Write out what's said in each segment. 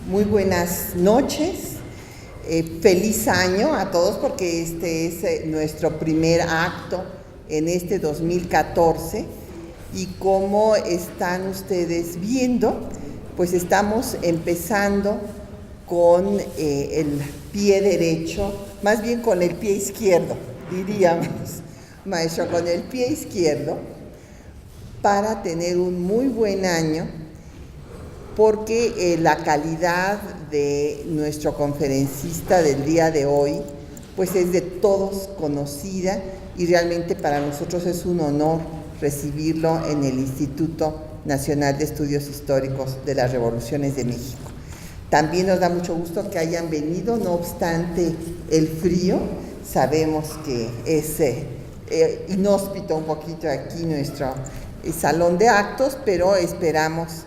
Muy buenas noches, feliz año a todos porque este es nuestro primer acto en este 2014 y como están ustedes viendo, pues estamos empezando con el pie derecho, más bien con el pie izquierdo, diríamos, maestro, con el pie izquierdo, para tener un muy buen año, porque la calidad de nuestro conferencista del día de hoy pues es de todos conocida y realmente para nosotros es un honor recibirlo en el Instituto Nacional de Estudios Históricos de las Revoluciones de México. También nos da mucho gusto que hayan venido, no obstante el frío, sabemos que es inhóspito un poquito aquí nuestro salón de actos, pero esperamos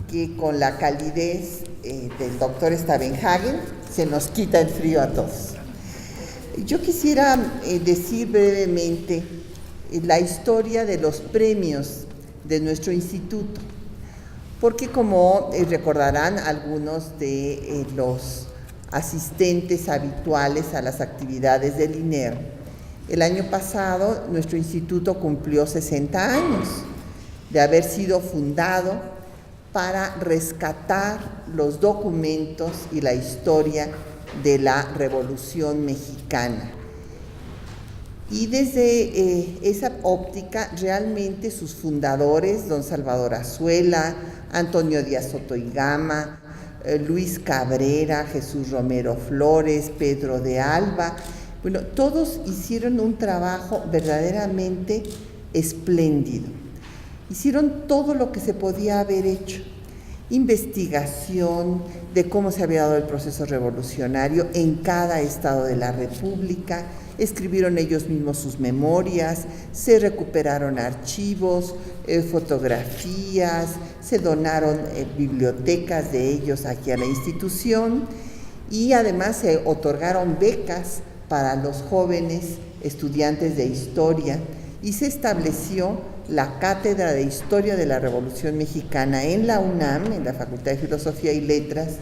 que con la calidez del doctor Stavenhagen se nos quita el frío a todos. Yo quisiera decir brevemente la historia de los premios de nuestro instituto, porque como recordarán algunos de los asistentes habituales a las actividades del INER, el año pasado nuestro instituto cumplió 60 años de haber sido fundado para rescatar los documentos y la historia de la Revolución Mexicana. Y desde esa óptica, realmente sus fundadores, don Salvador Azuela, Antonio Díaz Soto y Gama, Luis Cabrera, Jesús Romero Flores, Pedro de Alba, bueno, todos hicieron un trabajo verdaderamente espléndido. Hicieron todo lo que se podía haber hecho, investigación de cómo se había dado el proceso revolucionario en cada estado de la República, escribieron ellos mismos sus memorias, se recuperaron archivos, fotografías, se donaron bibliotecas de ellos aquí a la institución y además se otorgaron becas para los jóvenes estudiantes de historia y se estableció la Cátedra de Historia de la Revolución Mexicana en la UNAM, en la Facultad de Filosofía y Letras,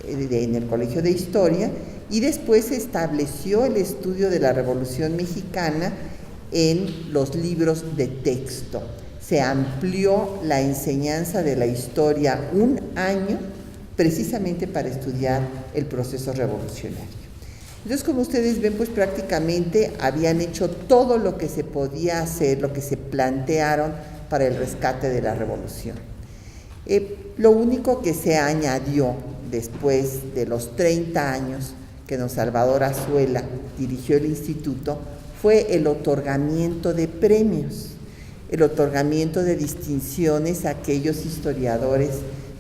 en el Colegio de Historia, y después se estableció el estudio de la Revolución Mexicana en los libros de texto. Se amplió la enseñanza de la historia un año precisamente para estudiar el proceso revolucionario. Entonces, como ustedes ven, pues prácticamente habían hecho todo lo que se podía hacer, lo que se plantearon para el rescate de la revolución. Lo único que se añadió después de los 30 años que don Salvador Azuela dirigió el instituto fue el otorgamiento de premios, el otorgamiento de distinciones a aquellos historiadores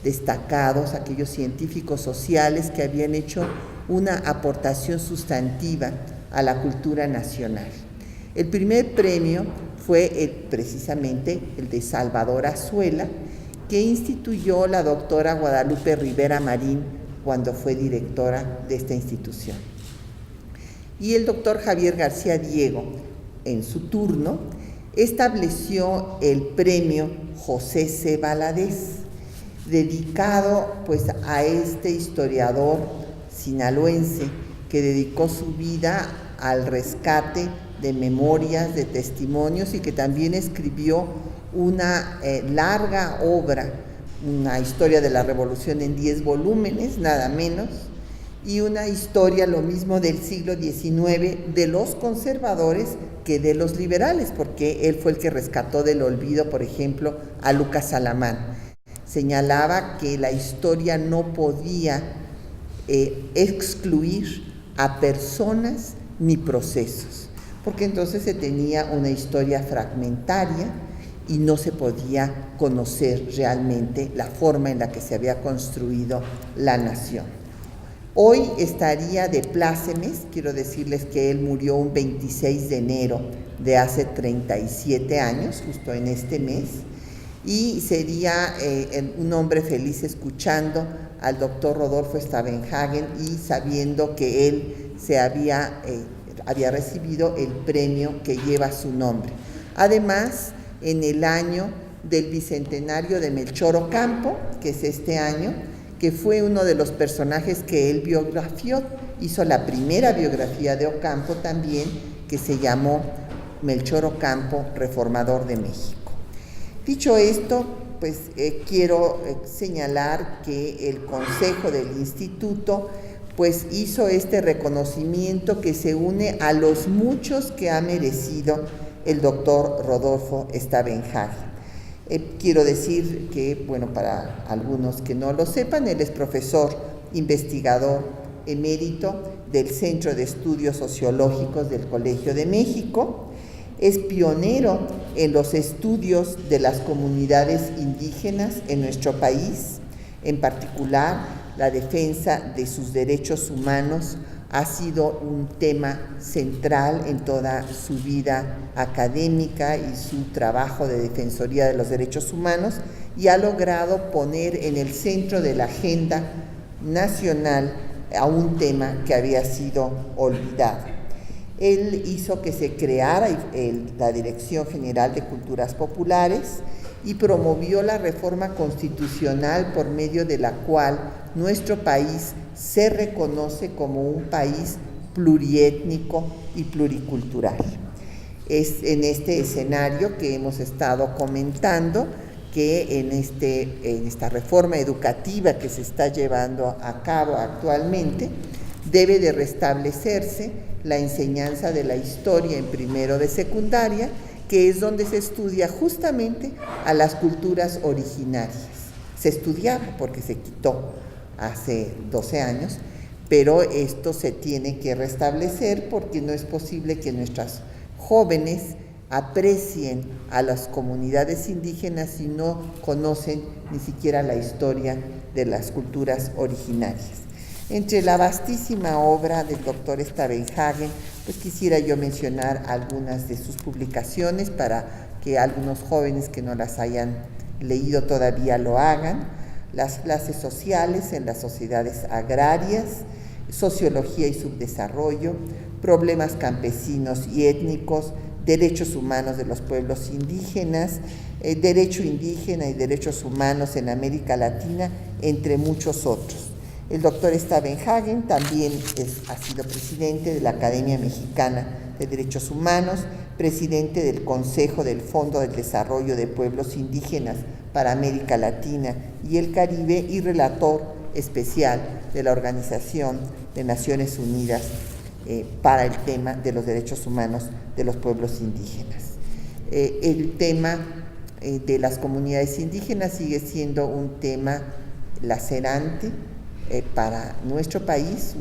destacados, aquellos científicos sociales que habían hecho una aportación sustantiva a la cultura nacional. El primer premio fue precisamente el de Salvador Azuela, que instituyó la doctora Guadalupe Rivera Marín cuando fue directora de esta institución. Y el doctor Javier García Diego, en su turno, estableció el premio José C. Valadez, dedicado pues a este historiador sinaloense que dedicó su vida al rescate de memorias, de testimonios y que también escribió una larga obra, una historia de la revolución en 10 volúmenes, nada menos, y una historia lo mismo del siglo XIX de los conservadores que de los liberales, porque él fue el que rescató del olvido, por ejemplo, a Lucas Alamán. Señalaba que la historia no podía excluir a personas ni procesos, porque entonces se tenía una historia fragmentaria y no se podía conocer realmente la forma en la que se había construido la nación. Hoy estaría de plácemes, quiero decirles que él murió un 26 de enero de hace 37 años, justo en este mes, y sería un hombre feliz escuchando al doctor Rodolfo Stavenhagen y sabiendo que él había recibido el premio que lleva su nombre. Además, en el año del bicentenario de Melchor Ocampo, que es este año, que fue uno de los personajes que él biografió. Hizo la primera biografía de Ocampo también, que se llamó Melchor Ocampo, Reformador de México. Dicho esto, pues quiero señalar que el Consejo del Instituto pues hizo este reconocimiento que se une a los muchos que ha merecido el doctor Rodolfo Stavenhagen. Quiero decir que, bueno, para algunos que no lo sepan, él es profesor investigador emérito del Centro de Estudios Sociológicos del Colegio de México, es pionero en los estudios de las comunidades indígenas en nuestro país, en particular la defensa de sus derechos humanos ha sido un tema central en toda su vida académica y su trabajo de defensoría de los derechos humanos, y ha logrado poner en el centro de la agenda nacional a un tema que había sido olvidado. Él hizo que se creara la Dirección General de Culturas Populares y promovió la reforma constitucional por medio de la cual nuestro país se reconoce como un país pluriétnico y pluricultural. Es en este escenario que hemos estado comentando que en esta reforma educativa que se está llevando a cabo actualmente debe de restablecerse la enseñanza de la historia en primero de secundaria, que es donde se estudia justamente a las culturas originarias. Se estudiaba porque se quitó hace 12 años, pero esto se tiene que restablecer porque no es posible que nuestras jóvenes aprecien a las comunidades indígenas si no conocen ni siquiera la historia de las culturas originarias. Entre la vastísima obra del doctor Stavenhagen, pues quisiera yo mencionar algunas de sus publicaciones para que algunos jóvenes que no las hayan leído todavía lo hagan: Las clases sociales en las sociedades agrarias, Sociología y subdesarrollo, Problemas campesinos y étnicos, Derechos humanos de los pueblos indígenas, Derecho indígena y derechos humanos en América Latina, entre muchos otros. El doctor Stavenhagen también ha sido presidente de la Academia Mexicana de Derechos Humanos, presidente del Consejo del Fondo del Desarrollo de Pueblos Indígenas para América Latina y el Caribe y relator especial de la Organización de Naciones Unidas para el tema de los derechos humanos de los pueblos indígenas. El tema de las comunidades indígenas sigue siendo un tema lacerante para nuestro país,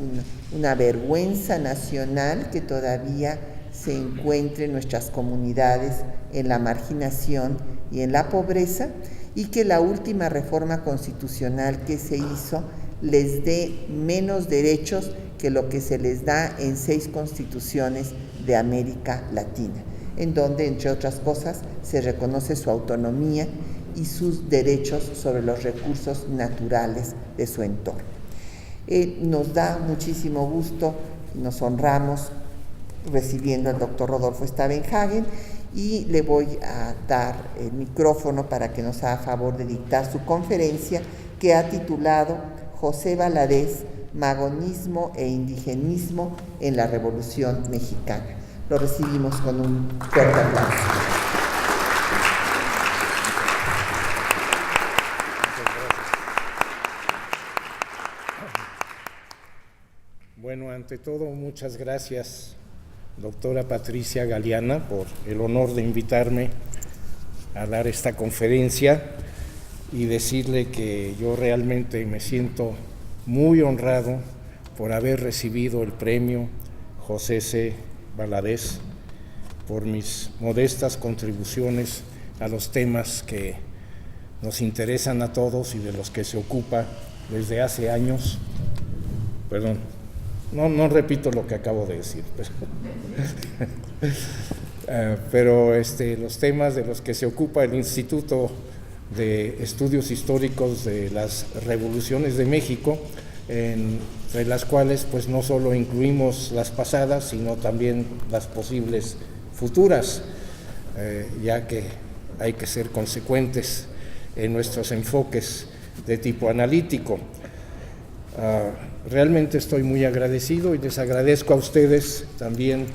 una vergüenza nacional que todavía se encuentren nuestras comunidades en la marginación y en la pobreza, y que la última reforma constitucional que se hizo les dé menos derechos que lo que se les da en 6 constituciones de América Latina, en donde, entre otras cosas, se reconoce su autonomía y sus derechos sobre los recursos naturales de su entorno. Nos da muchísimo gusto, nos honramos recibiendo al doctor Rodolfo Stavenhagen, y le voy a dar el micrófono para que nos haga favor de dictar su conferencia, que ha titulado José Valadez, Magonismo e Indigenismo en la Revolución Mexicana. Lo recibimos con un fuerte aplauso. Bueno, ante todo, muchas gracias, doctora Patricia Galeana, por el honor de invitarme a dar esta conferencia y decirle que yo realmente me siento muy honrado por haber recibido el premio José C. Valadez por mis modestas contribuciones a los temas que nos interesan a todos y de los que se ocupa desde hace años. Perdón, no repito lo que acabo de decir, pero los temas de los que se ocupa el Instituto de Estudios Históricos de las Revoluciones de México, entre las cuales pues no solo incluimos las pasadas, sino también las posibles futuras, ya que hay que ser consecuentes en nuestros enfoques de tipo analítico. Realmente estoy muy agradecido y les agradezco a ustedes también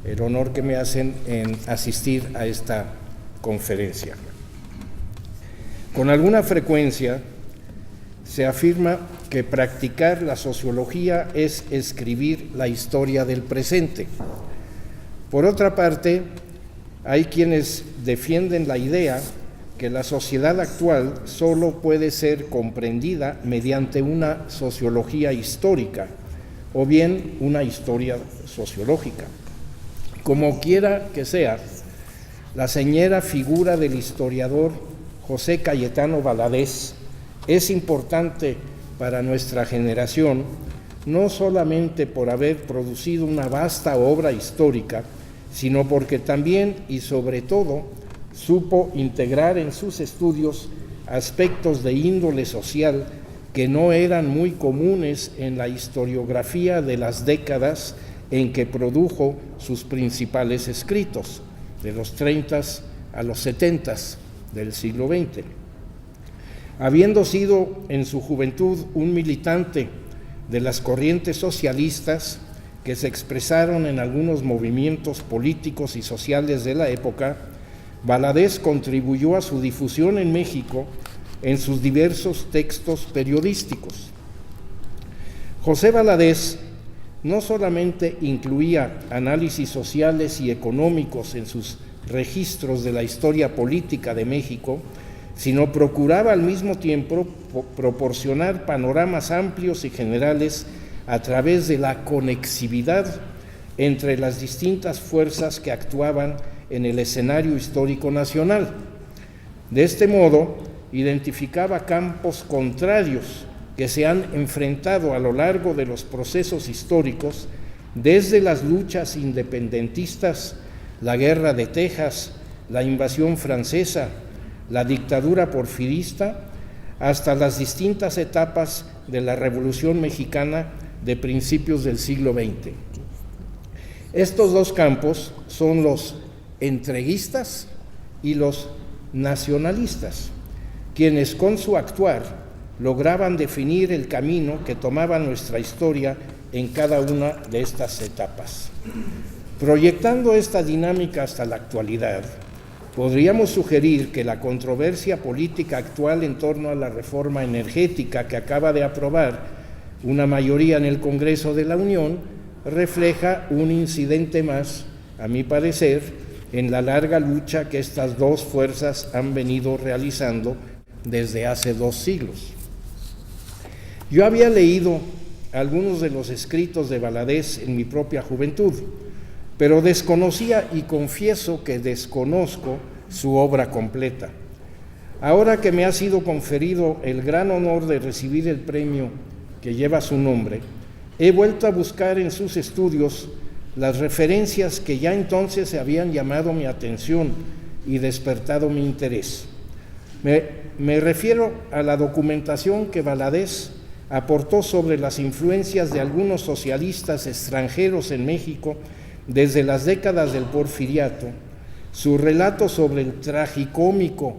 el honor que me hacen en asistir a esta conferencia. Con alguna frecuencia se afirma que practicar la sociología es escribir la historia del presente. Por otra parte, hay quienes defienden la idea que la sociedad actual solo puede ser comprendida mediante una sociología histórica o bien una historia sociológica. Como quiera que sea, la señera figura del historiador José Cayetano Valadez es importante para nuestra generación, no solamente por haber producido una vasta obra histórica, sino porque también y sobre todo supo integrar en sus estudios aspectos de índole social que no eran muy comunes en la historiografía de las décadas en que produjo sus principales escritos, de los 30 a los 70 del siglo XX. Habiendo sido en su juventud un militante de las corrientes socialistas que se expresaron en algunos movimientos políticos y sociales de la época, Valadez contribuyó a su difusión en México en sus diversos textos periodísticos. José Valadez no solamente incluía análisis sociales y económicos en sus registros de la historia política de México, sino procuraba al mismo tiempo proporcionar panoramas amplios y generales a través de la conexividad entre las distintas fuerzas que actuaban en el escenario histórico nacional. De este modo, identificaba campos contrarios que se han enfrentado a lo largo de los procesos históricos, desde las luchas independentistas, la Guerra de Texas, la invasión francesa, la dictadura porfirista, hasta las distintas etapas de la Revolución Mexicana de principios del siglo XX. Estos dos campos son los entreguistas y los nacionalistas, quienes con su actuar lograban definir el camino que tomaba nuestra historia en cada una de estas etapas. Proyectando esta dinámica hasta la actualidad, podríamos sugerir que la controversia política actual en torno a la reforma energética que acaba de aprobar una mayoría en el Congreso de la Unión refleja un incidente más, a mi parecer, en la larga lucha que estas dos fuerzas han venido realizando desde hace 2 siglos. Yo había leído algunos de los escritos de Valadez en mi propia juventud, pero desconocía y confieso que desconozco su obra completa. Ahora que me ha sido conferido el gran honor de recibir el premio que lleva su nombre, he vuelto a buscar en sus estudios las referencias que ya entonces se habían llamado mi atención y despertado mi interés. Me refiero a la documentación que Valadez aportó sobre las influencias de algunos socialistas extranjeros en México desde las décadas del Porfiriato, su relato sobre el tragicómico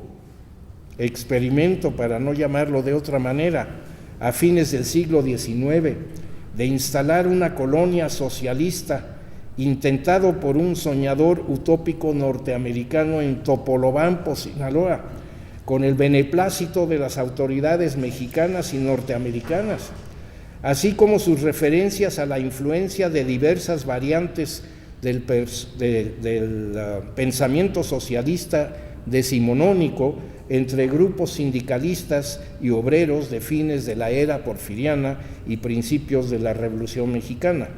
experimento, para no llamarlo de otra manera, a fines del siglo XIX, de instalar una colonia socialista intentado por un soñador utópico norteamericano en Topolobampo, Sinaloa, con el beneplácito de las autoridades mexicanas y norteamericanas, así como sus referencias a la influencia de diversas variantes del pensamiento socialista decimonónico entre grupos sindicalistas y obreros de fines de la era porfiriana y principios de la Revolución Mexicana.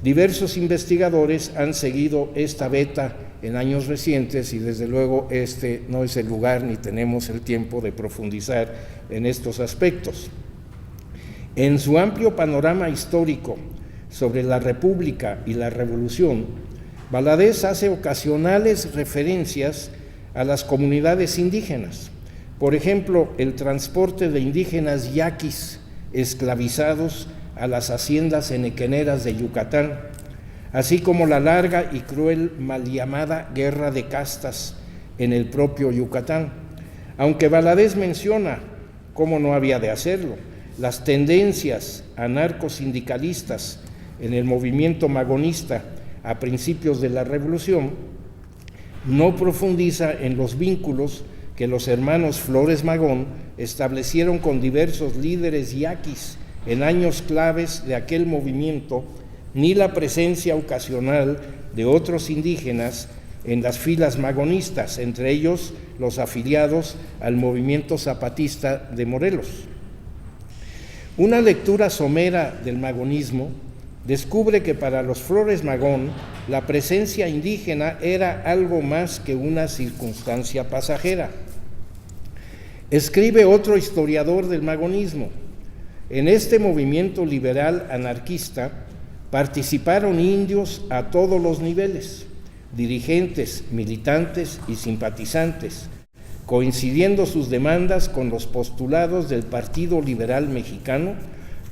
Diversos investigadores han seguido esta veta en años recientes y desde luego este no es el lugar ni tenemos el tiempo de profundizar en estos aspectos. En su amplio panorama histórico sobre la República y la Revolución, Valadez hace ocasionales referencias a las comunidades indígenas. Por ejemplo, el transporte de indígenas yaquis esclavizados a las haciendas henequeneras de Yucatán, así como la larga y cruel mal llamada Guerra de Castas en el propio Yucatán. Aunque Valadez menciona, cómo no había de hacerlo, las tendencias anarcosindicalistas en el movimiento magonista a principios de la Revolución, no profundiza en los vínculos que los hermanos Flores Magón establecieron con diversos líderes yaquis en años claves de aquel movimiento, ni la presencia ocasional de otros indígenas en las filas magonistas, entre ellos los afiliados al movimiento zapatista de Morelos. Una lectura somera del magonismo descubre que para los Flores Magón la presencia indígena era algo más que una circunstancia pasajera. Escribe otro historiador del magonismo: en este movimiento liberal anarquista participaron indios a todos los niveles, dirigentes, militantes y simpatizantes, coincidiendo sus demandas con los postulados del Partido Liberal Mexicano,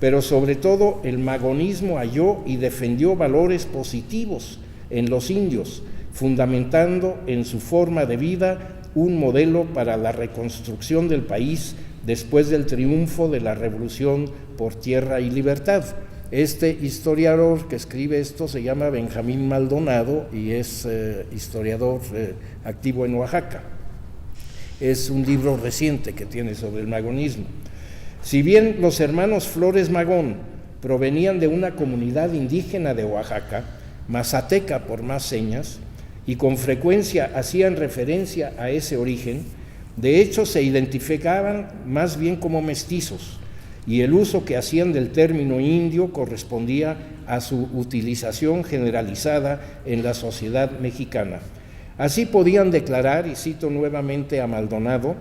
pero sobre todo el magonismo halló y defendió valores positivos en los indios, fundamentando en su forma de vida un modelo para la reconstrucción del país después del triunfo de la Revolución por Tierra y Libertad. Este historiador que escribe esto se llama Benjamín Maldonado y es historiador activo en Oaxaca. Es un libro reciente que tiene sobre el magonismo. Si bien los hermanos Flores Magón provenían de una comunidad indígena de Oaxaca, mazateca por más señas, y con frecuencia hacían referencia a ese origen, de hecho se identificaban más bien como mestizos, y el uso que hacían del término indio correspondía a su utilización generalizada en la sociedad mexicana. Así podían declarar, y cito nuevamente a Maldonado: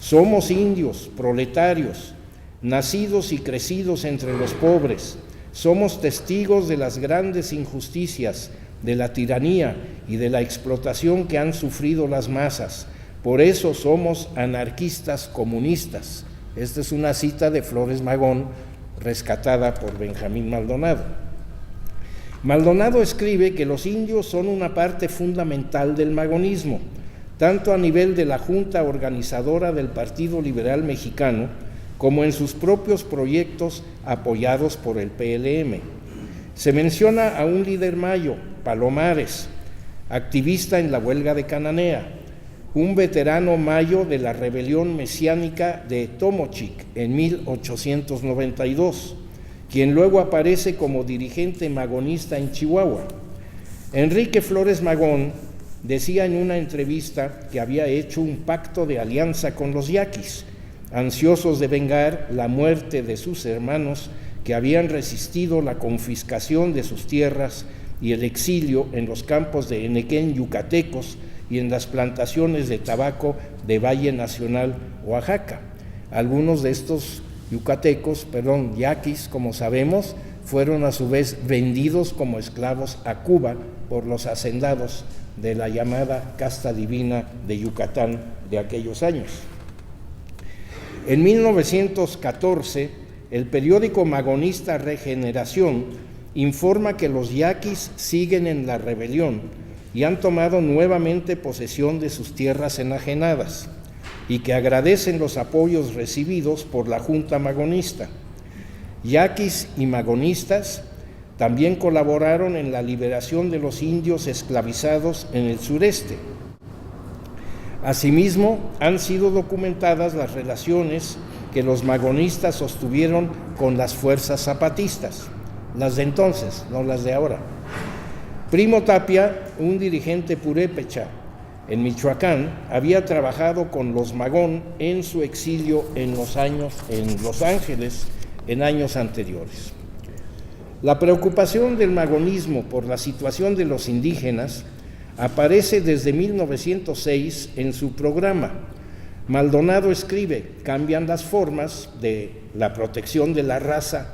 somos indios, proletarios, nacidos y crecidos entre los pobres, somos testigos de las grandes injusticias, de la tiranía y de la explotación que han sufrido las masas, por eso somos anarquistas comunistas. Esta es una cita de Flores Magón, rescatada por Benjamín Maldonado. Maldonado escribe que los indios son una parte fundamental del magonismo, tanto a nivel de la Junta Organizadora del Partido Liberal Mexicano, como en sus propios proyectos apoyados por el PLM. Se menciona a un líder mayo, Palomares, activista en la huelga de Cananea, un veterano mayo de la rebelión mesiánica de Tomochic en 1892, quien luego aparece como dirigente magonista en Chihuahua. Enrique Flores Magón decía en una entrevista que había hecho un pacto de alianza con los yaquis, ansiosos de vengar la muerte de sus hermanos que habían resistido la confiscación de sus tierras y el exilio en los campos de Enequén yucatecos y en las plantaciones de tabaco de Valle Nacional, Oaxaca. Algunos de estos yaquis, como sabemos, fueron a su vez vendidos como esclavos a Cuba por los hacendados de la llamada casta divina de Yucatán de aquellos años. En 1914, el periódico magonista Regeneración informa que los yaquis siguen en la rebelión y han tomado nuevamente posesión de sus tierras enajenadas, y que agradecen los apoyos recibidos por la Junta Magonista. Yaquis y magonistas también colaboraron en la liberación de los indios esclavizados en el sureste. Asimismo, han sido documentadas las relaciones que los magonistas sostuvieron con las fuerzas zapatistas, las de entonces, no las de ahora. Primo Tapia, un dirigente purépecha en Michoacán, había trabajado con los Magón en su exilio en Los Ángeles en años anteriores. La preocupación del magonismo por la situación de los indígenas aparece desde 1906 en su programa. Maldonado escribe: cambian las formas de la protección de la raza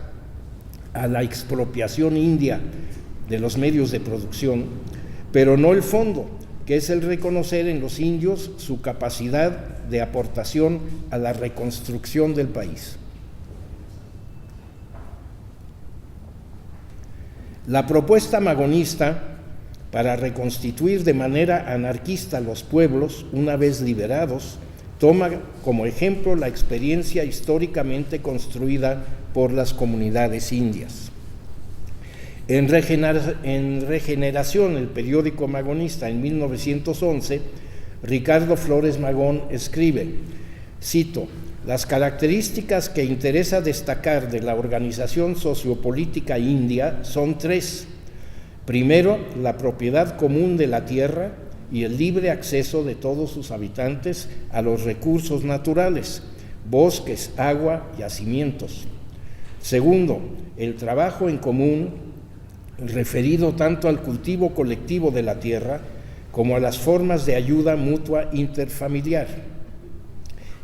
a la expropiación india de los medios de producción, pero no el fondo, que es el reconocer en los indios su capacidad de aportación a la reconstrucción del país. La propuesta magonista para reconstituir de manera anarquista los pueblos, una vez liberados, Toma como ejemplo la experiencia históricamente construida por las comunidades indias. En Regeneración, el periódico magonista, en 1911, Ricardo Flores Magón escribe, cito, las características que interesa destacar de la organización sociopolítica india son tres. Primero, la propiedad común de la tierra y el libre acceso de todos sus habitantes a los recursos naturales, bosques, agua, yacimientos. Segundo, el trabajo en común, referido tanto al cultivo colectivo de la tierra como a las formas de ayuda mutua interfamiliar.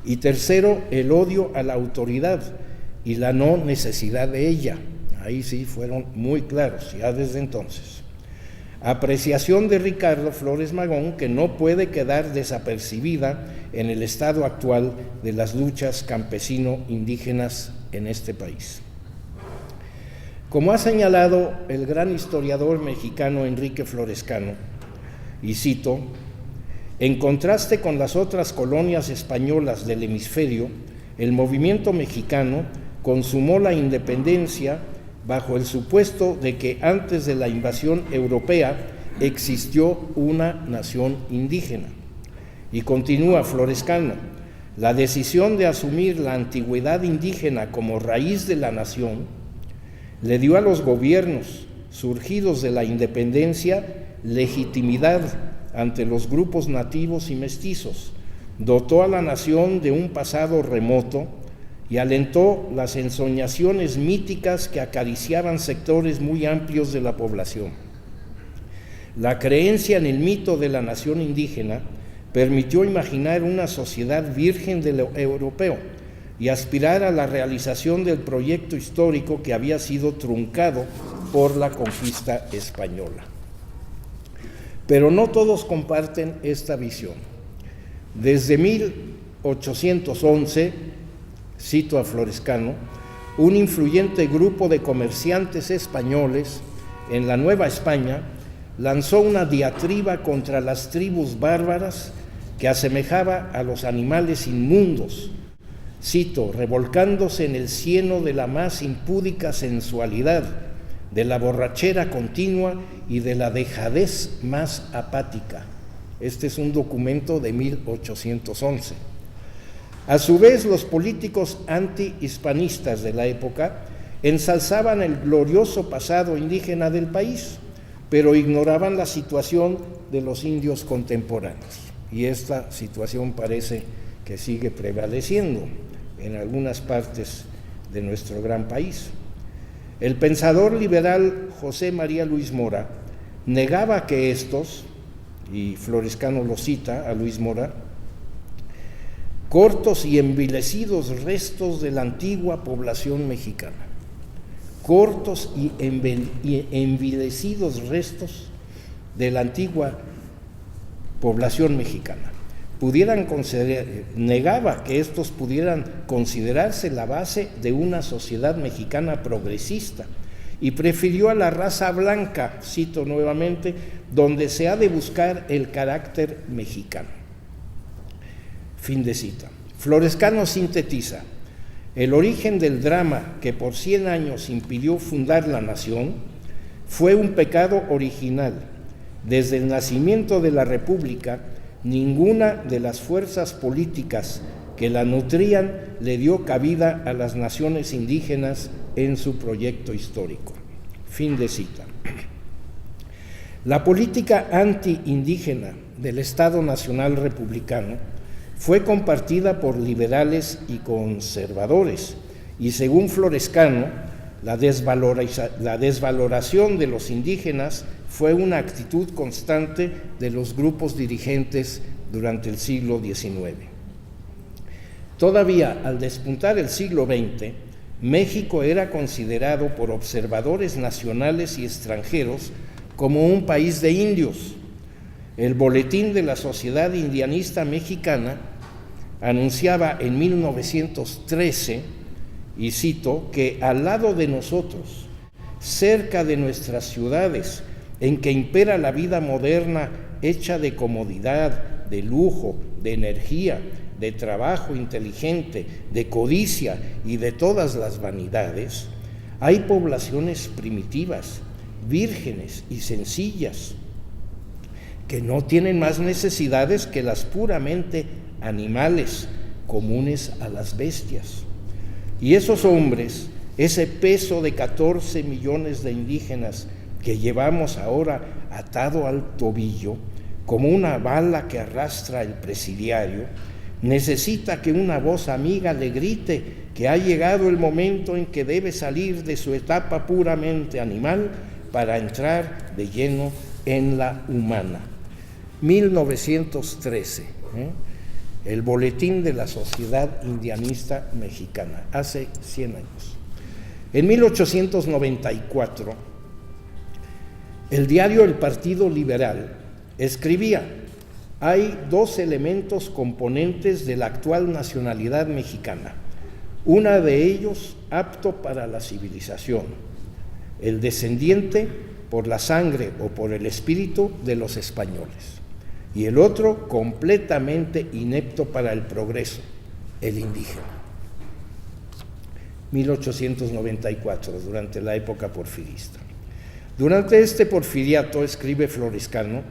Y tercero, el odio a la autoridad y la no necesidad de ella. Ahí sí fueron muy claros, ya desde entonces. Apreciación de Ricardo Flores Magón que no puede quedar desapercibida en el estado actual de las luchas campesino-indígenas en este país. Como ha señalado el gran historiador mexicano Enrique Florescano, y cito, en contraste con las otras colonias españolas del hemisferio, el movimiento mexicano consumó la independencia bajo el supuesto de que antes de la invasión europea existió una nación indígena. Y continúa Florescano, la decisión de asumir la antigüedad indígena como raíz de la nación le dio a los gobiernos surgidos de la independencia legitimidad ante los grupos nativos y mestizos, dotó a la nación de un pasado remoto y alentó las ensoñaciones míticas que acariciaban sectores muy amplios de la población. La creencia en el mito de la nación indígena permitió imaginar una sociedad virgen de lo europeo y aspirar a la realización del proyecto histórico que había sido truncado por la conquista española. Pero no todos comparten esta visión. Desde 1811, cito a Florescano, un influyente grupo de comerciantes españoles en la Nueva España lanzó una diatriba contra las tribus bárbaras que asemejaba a los animales inmundos, cito, revolcándose en el cieno de la más impúdica sensualidad, de la borrachera continua y de la dejadez más apática. Este es un documento de 1811. A su vez, los políticos anti-hispanistas de la época ensalzaban el glorioso pasado indígena del país, pero ignoraban la situación de los indios contemporáneos. Y esta situación parece que sigue prevaleciendo en algunas partes de nuestro gran país. El pensador liberal José María Luis Mora negaba que estos, y Florescano lo cita a Luis Mora, cortos y envilecidos restos de la antigua población mexicana, cortos y envilecidos restos de la antigua población mexicana, negaba que estos pudieran considerarse la base de una sociedad mexicana progresista y prefirió a la raza blanca, cito nuevamente, donde se ha de buscar el carácter mexicano. Fin de cita. Florescano sintetiza: el origen del drama que por 100 años impidió fundar la nación fue un pecado original. Desde el nacimiento de la República, ninguna de las fuerzas políticas que la nutrían le dio cabida a las naciones indígenas en su proyecto histórico. Fin de cita. La política anti-indígena del Estado Nacional Republicano fue compartida por liberales y conservadores, y según Florescano, la desvaloración de los indígenas fue una actitud constante de los grupos dirigentes durante el siglo XIX. Todavía al despuntar el siglo XX, México era considerado por observadores nacionales y extranjeros como un país de indios. El Boletín de la Sociedad Indianista Mexicana anunciaba en 1913, y cito, que al lado de nosotros, cerca de nuestras ciudades, en que impera la vida moderna hecha de comodidad, de lujo, de energía, de trabajo inteligente, de codicia y de todas las vanidades, hay poblaciones primitivas, vírgenes y sencillas, que no tienen más necesidades que las puramente animales, comunes a las bestias. Y esos hombres, ese peso de 14 millones de indígenas que llevamos ahora atado al tobillo, como una bala que arrastra el presidiario, necesita que una voz amiga le grite que ha llegado el momento en que debe salir de su etapa puramente animal para entrar de lleno en la humana. 1913, el Boletín de la Sociedad Indianista Mexicana, hace 100 años. En 1894, el diario El Partido Liberal escribía: hay dos elementos componentes de la actual nacionalidad mexicana, una de ellos apto para la civilización, el descendiente por la sangre o por el espíritu de los españoles, y el otro completamente inepto para el progreso, el indígena. 1894, durante la época porfirista. Durante este porfiriato, escribe Florescano,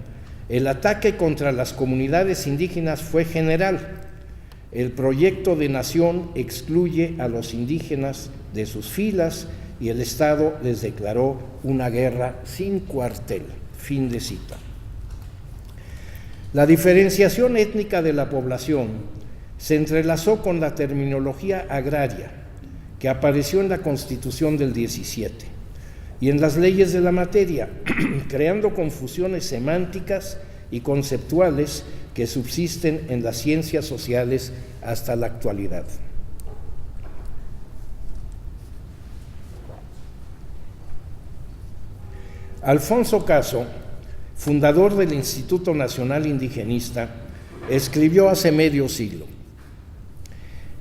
el ataque contra las comunidades indígenas fue general. El proyecto de nación excluye a los indígenas de sus filas y el Estado les declaró una guerra sin cuartel. Fin de cita. La diferenciación étnica de la población se entrelazó con la terminología agraria que apareció en la Constitución del 17 y en las leyes de la materia, creando confusiones semánticas y conceptuales que subsisten en las ciencias sociales hasta la actualidad. Alfonso Caso, fundador del Instituto Nacional Indigenista, escribió hace medio siglo: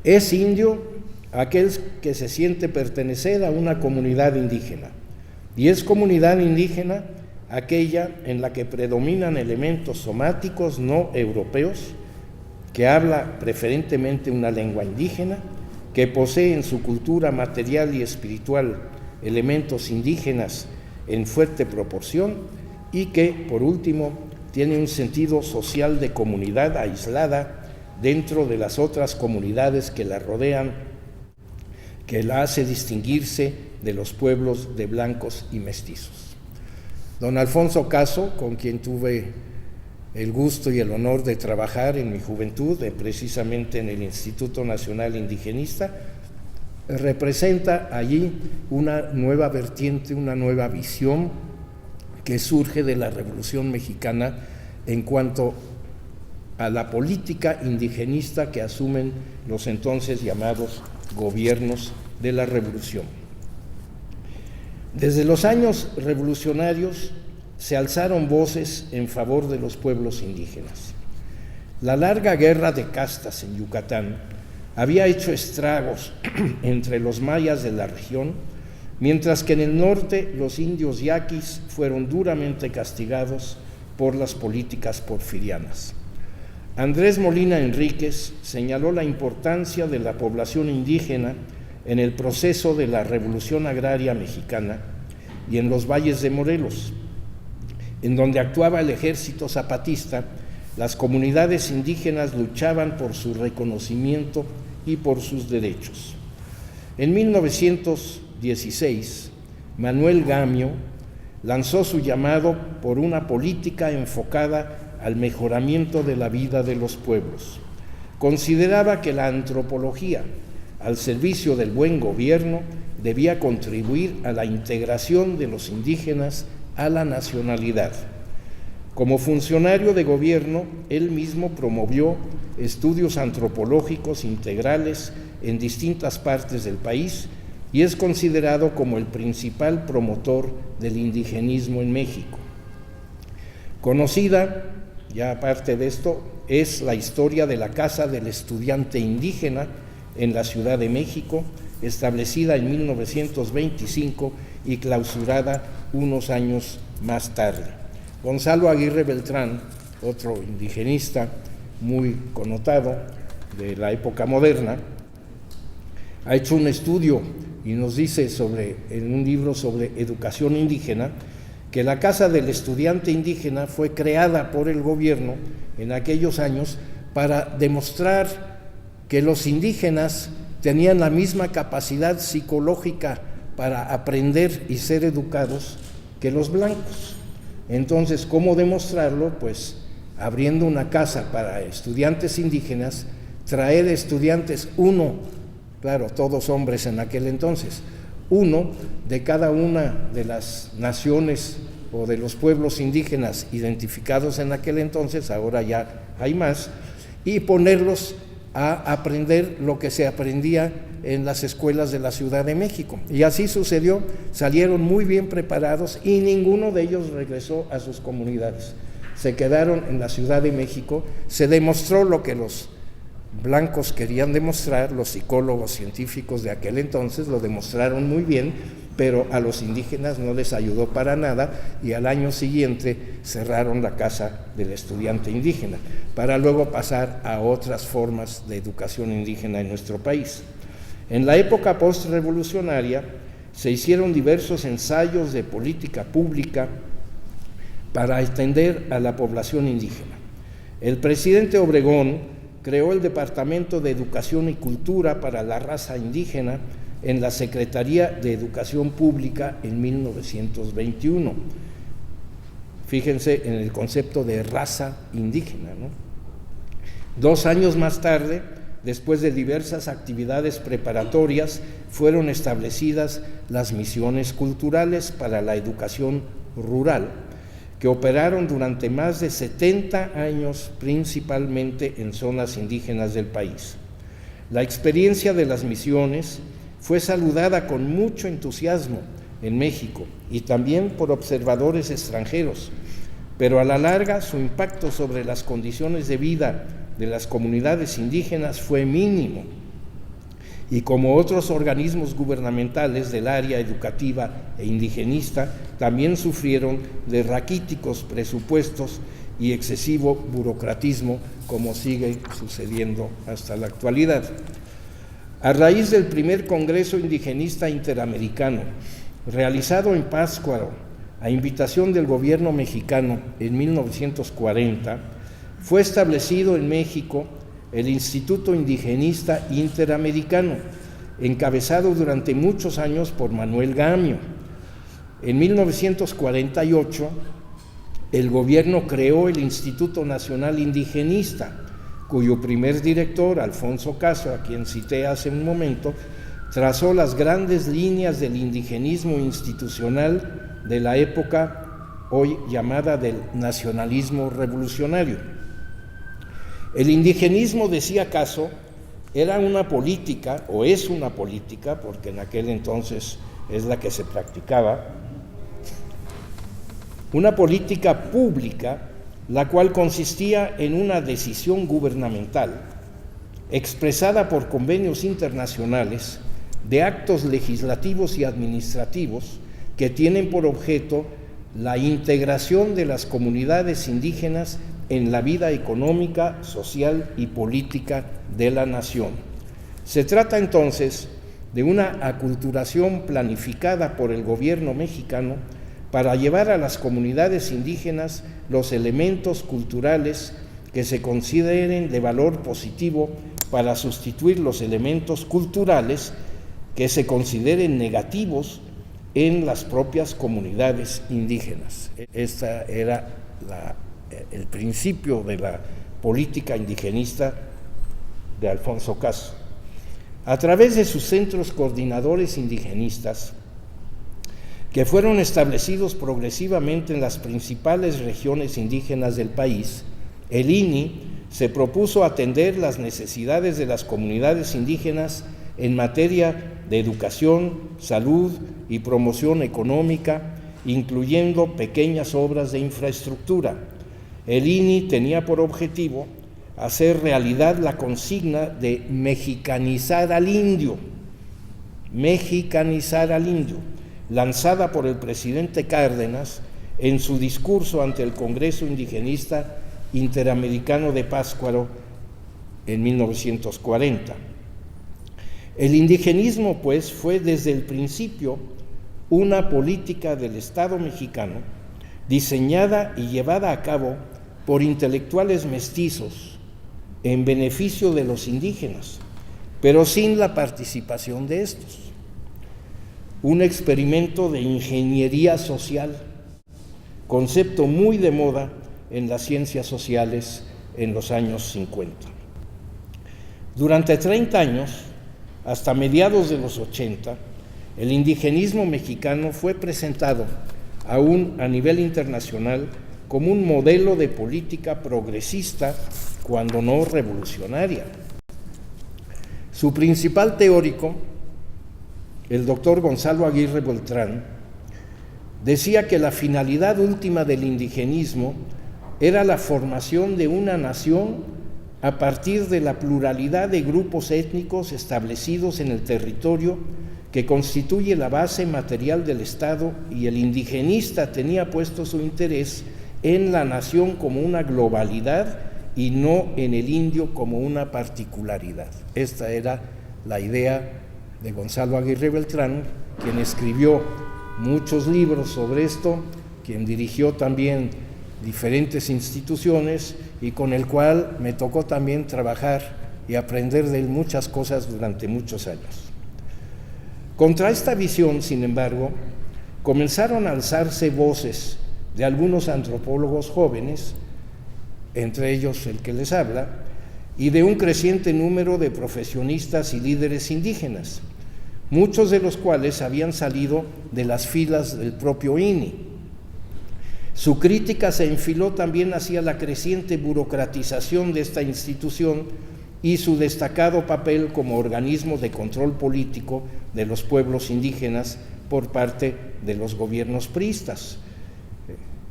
es indio aquel que se siente pertenecer a una comunidad indígena, y es comunidad indígena aquella en la que predominan elementos somáticos no europeos, que habla preferentemente una lengua indígena, que posee en su cultura material y espiritual elementos indígenas en fuerte proporción y que, por último, tiene un sentido social de comunidad aislada dentro de las otras comunidades que la rodean, que la hace distinguirse de los pueblos de blancos y mestizos. Don Alfonso Caso, con quien tuve el gusto y el honor de trabajar en mi juventud, precisamente en el Instituto Nacional Indigenista, representa allí una nueva vertiente, una nueva visión que surge de la Revolución Mexicana en cuanto a la política indigenista que asumen los entonces llamados gobiernos de la Revolución. Desde los años revolucionarios se alzaron voces en favor de los pueblos indígenas. La larga guerra de castas en Yucatán había hecho estragos entre los mayas de la región, mientras que en el norte los indios yaquis fueron duramente castigados por las políticas porfirianas. Andrés Molina Enríquez señaló la importancia de la población indígena en el proceso de la Revolución Agraria Mexicana y en los valles de Morelos, en donde actuaba el ejército zapatista. Las comunidades indígenas luchaban por su reconocimiento y por sus derechos. En 1916, Manuel Gamio lanzó su llamado por una política enfocada al mejoramiento de la vida de los pueblos. Consideraba que la antropología, al servicio del buen gobierno, debía contribuir a la integración de los indígenas a la nacionalidad. Como funcionario de gobierno, él mismo promovió estudios antropológicos integrales en distintas partes del país y es considerado como el principal promotor del indigenismo en México. Conocida, ya aparte de esto, es la historia de la Casa del Estudiante Indígena en la Ciudad de México, establecida en 1925 y clausurada unos años más tarde. Gonzalo Aguirre Beltrán, otro indigenista muy connotado, de la época moderna, ha hecho un estudio y nos dice en un libro sobre educación indígena, que la Casa del Estudiante Indígena fue creada por el gobierno en aquellos años para demostrar que los indígenas tenían la misma capacidad psicológica para aprender y ser educados que los blancos. Entonces, ¿cómo demostrarlo? Pues abriendo una casa para estudiantes indígenas, traer estudiantes, claro, todos hombres en aquel entonces, uno de cada una de las naciones o de los pueblos indígenas identificados en aquel entonces, ahora ya hay más, y ponerlos a aprender lo que se aprendía en las escuelas de la Ciudad de México. Y así sucedió, salieron muy bien preparados y ninguno de ellos regresó a sus comunidades. Se quedaron en la Ciudad de México, se demostró lo que los blancos querían demostrar, los psicólogos científicos de aquel entonces lo demostraron muy bien, pero a los indígenas no les ayudó para nada y al año siguiente cerraron la Casa del Estudiante Indígena para luego pasar a otras formas de educación indígena en nuestro país. En la época postrevolucionaria se hicieron diversos ensayos de política pública para atender a la población indígena. El presidente Obregón creó el Departamento de Educación y Cultura para la Raza Indígena en la Secretaría de Educación Pública en 1921. Fíjense en el concepto de raza indígena, ¿no? 2 años más tarde, después de diversas actividades preparatorias, fueron establecidas las misiones culturales para la educación rural, que operaron durante más de 70 años, principalmente en zonas indígenas del país. La experiencia de las misiones fue saludada con mucho entusiasmo en México y también por observadores extranjeros, pero a la larga su impacto sobre las condiciones de vida de las comunidades indígenas fue mínimo. Y como otros organismos gubernamentales del área educativa e indigenista, también sufrieron de raquíticos presupuestos y excesivo burocratismo, como sigue sucediendo hasta la actualidad. A raíz del primer Congreso Indigenista Interamericano, realizado en Pátzcuaro, a invitación del gobierno mexicano en 1940, fue establecido en México el Instituto Indigenista Interamericano, encabezado durante muchos años por Manuel Gamio. En 1948, el gobierno creó el Instituto Nacional Indigenista, cuyo primer director, Alfonso Caso, a quien cité hace un momento, trazó las grandes líneas del indigenismo institucional de la época hoy llamada del nacionalismo revolucionario. El indigenismo, decía Caso, era una política, o es una política, porque en aquel entonces es la que se practicaba, una política pública, la cual consistía en una decisión gubernamental, expresada por convenios internacionales, de actos legislativos y administrativos que tienen por objeto la integración de las comunidades indígenas en la vida económica, social y política de la nación. Se trata entonces de una aculturación planificada por el gobierno mexicano para llevar a las comunidades indígenas los elementos culturales que se consideren de valor positivo para sustituir los elementos culturales que se consideren negativos en las propias comunidades indígenas. Esta era el principio de la política indigenista de Alfonso Caso. A través de sus centros coordinadores indigenistas, que fueron establecidos progresivamente en las principales regiones indígenas del país, el INI se propuso atender las necesidades de las comunidades indígenas en materia de educación, salud y promoción económica, incluyendo pequeñas obras de infraestructura. El INI tenía por objetivo hacer realidad la consigna de mexicanizar al indio, lanzada por el presidente Cárdenas en su discurso ante el Congreso Indigenista Interamericano de Pátzcuaro en 1940. El indigenismo, pues, fue desde el principio una política del Estado mexicano diseñada y llevada a cabo por intelectuales mestizos en beneficio de los indígenas, pero sin la participación de estos. Un experimento de ingeniería social, concepto muy de moda en las ciencias sociales en los años 50. Durante 30 años, hasta mediados de los 80, el indigenismo mexicano fue presentado aún a nivel internacional como un modelo de política progresista, cuando no revolucionaria. Su principal teórico, el doctor Gonzalo Aguirre Beltrán, decía que la finalidad última del indigenismo era la formación de una nación a partir de la pluralidad de grupos étnicos establecidos en el territorio que constituye la base material del Estado, y el indigenista tenía puesto su interés en la nación como una globalidad y no en el indio como una particularidad. Esta era la idea de Gonzalo Aguirre Beltrán, quien escribió muchos libros sobre esto, quien dirigió también diferentes instituciones y con el cual me tocó también trabajar y aprender de él muchas cosas durante muchos años. Contra esta visión, sin embargo, comenzaron a alzarse voces de algunos antropólogos jóvenes, entre ellos el que les habla, y de un creciente número de profesionistas y líderes indígenas, muchos de los cuales habían salido de las filas del propio INI. Su crítica se enfiló también hacia la creciente burocratización de esta institución y su destacado papel como organismo de control político de los pueblos indígenas por parte de los gobiernos priistas,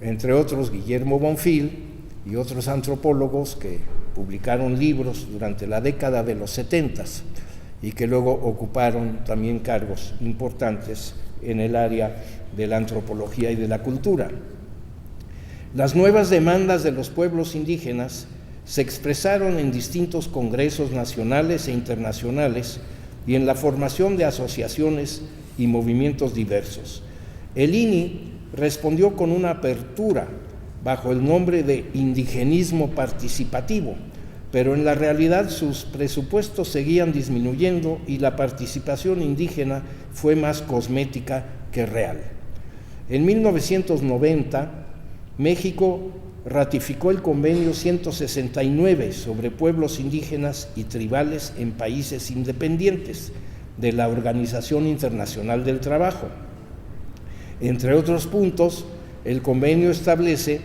entre otros Guillermo Bonfil y otros antropólogos que publicaron libros durante la década de los 70s y que luego ocuparon también cargos importantes en el área de la antropología y de la cultura. Las nuevas demandas de los pueblos indígenas se expresaron en distintos congresos nacionales e internacionales y en la formación de asociaciones y movimientos diversos. El INI respondió con una apertura bajo el nombre de indigenismo participativo, pero en la realidad sus presupuestos seguían disminuyendo y la participación indígena fue más cosmética que real. En 1990, México ratificó el Convenio 169 sobre pueblos indígenas y tribales en países independientes de la Organización Internacional del Trabajo. Entre otros puntos, el convenio establece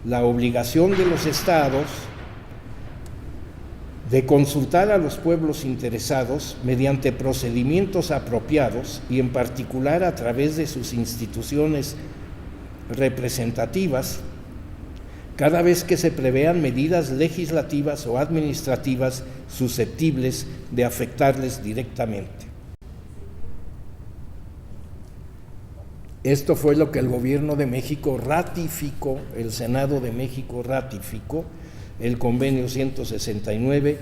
la obligación de los estados de consultar a los pueblos interesados mediante procedimientos apropiados y en particular a través de sus instituciones representativas cada vez que se prevean medidas legislativas o administrativas susceptibles de afectarles directamente. Esto fue lo que el gobierno de México ratificó, el Senado de México ratificó el convenio 169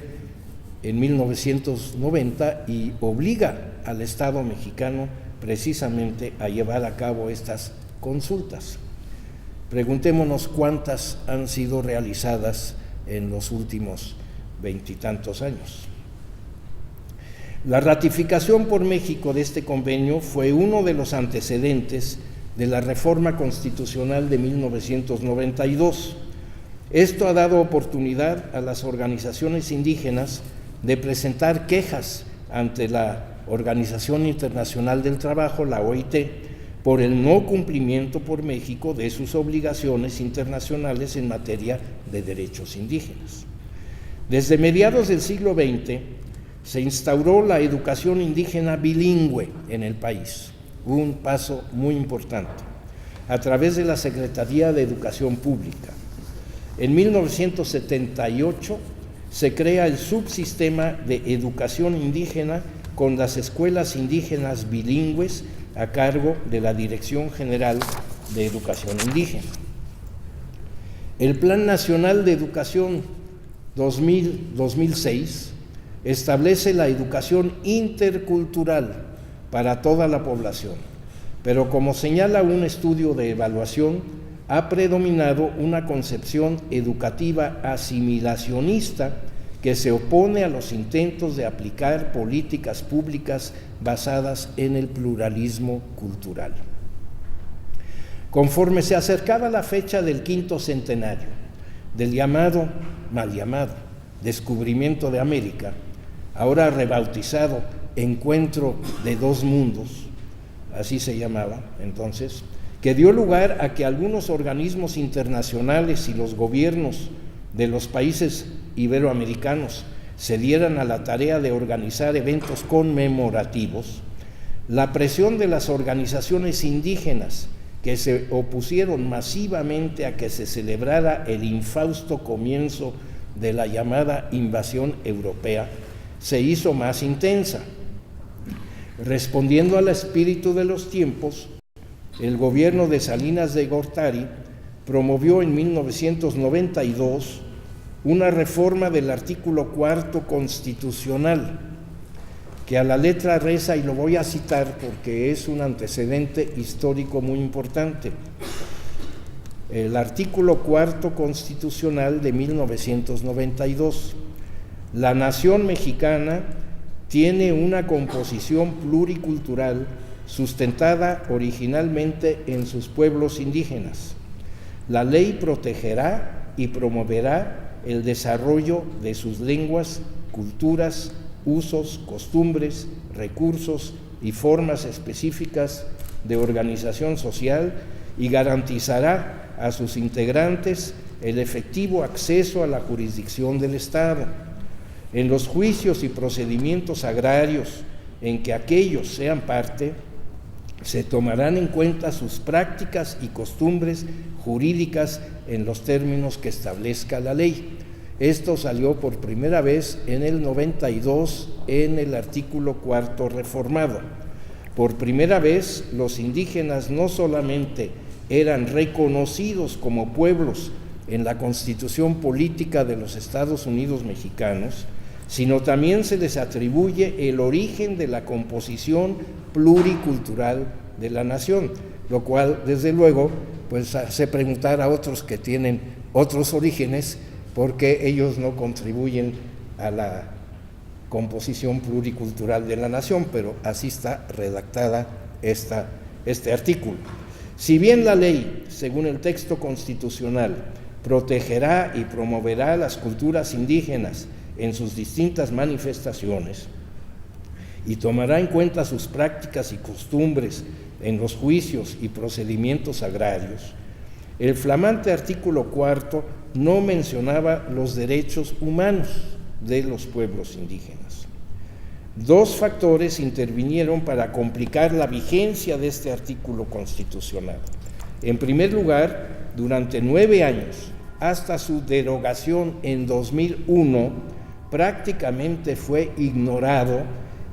en 1990 y obliga al Estado mexicano precisamente a llevar a cabo estas consultas. Preguntémonos cuántas han sido realizadas en los últimos 20 y tantos años. La ratificación por México de este convenio fue uno de los antecedentes de la reforma constitucional de 1992. Esto ha dado oportunidad a las organizaciones indígenas de presentar quejas ante la Organización Internacional del Trabajo, la OIT, por el no cumplimiento por México de sus obligaciones internacionales en materia de derechos indígenas. Desde mediados del siglo XX se instauró la educación indígena bilingüe en el país, un paso muy importante, a través de la Secretaría de Educación Pública. En 1978 se crea el subsistema de educación indígena con las escuelas indígenas bilingües a cargo de la Dirección General de Educación Indígena. El Plan Nacional de Educación 2006 establece la educación intercultural para toda la población, pero como señala un estudio de evaluación, ha predominado una concepción educativa asimilacionista que se opone a los intentos de aplicar políticas públicas basadas en el pluralismo cultural. Conforme se acercaba la fecha del 5º centenario del mal llamado descubrimiento de América, ahora rebautizado Encuentro de Dos Mundos, así se llamaba entonces, que dio lugar a que algunos organismos internacionales y los gobiernos de los países iberoamericanos se dieran a la tarea de organizar eventos conmemorativos, la presión de las organizaciones indígenas que se opusieron masivamente a que se celebrara el infausto comienzo de la llamada invasión europea se hizo más intensa. Respondiendo al espíritu de los tiempos, el gobierno de Salinas de Gortari promovió en 1992 una reforma del artículo 4º constitucional, que a la letra reza, y lo voy a citar porque es un antecedente histórico muy importante. El artículo 4º constitucional de 1992. La nación mexicana tiene una composición pluricultural sustentada originalmente en sus pueblos indígenas. La ley protegerá y promoverá el desarrollo de sus lenguas, culturas, usos, costumbres, recursos y formas específicas de organización social y garantizará a sus integrantes el efectivo acceso a la jurisdicción del Estado. En los juicios y procedimientos agrarios en que aquellos sean parte, se tomarán en cuenta sus prácticas y costumbres jurídicas en los términos que establezca la ley. Esto salió por primera vez en el 92 en el artículo 4º reformado. Por primera vez, los indígenas no solamente eran reconocidos como pueblos en la Constitución Política de los Estados Unidos Mexicanos, sino también se les atribuye el origen de la composición pluricultural de la nación, lo cual, desde luego, pues hace preguntar a otros que tienen otros orígenes por qué ellos no contribuyen a la composición pluricultural de la nación, pero así está redactada este artículo. Si bien la ley, según el texto constitucional, protegerá y promoverá las culturas indígenas en sus distintas manifestaciones y tomará en cuenta sus prácticas y costumbres en los juicios y procedimientos agrarios, el flamante artículo 4º no mencionaba los derechos humanos de los pueblos indígenas. Dos factores intervinieron para complicar la vigencia de este artículo constitucional. En primer lugar, durante 9 años, hasta su derogación en 2001, prácticamente fue ignorado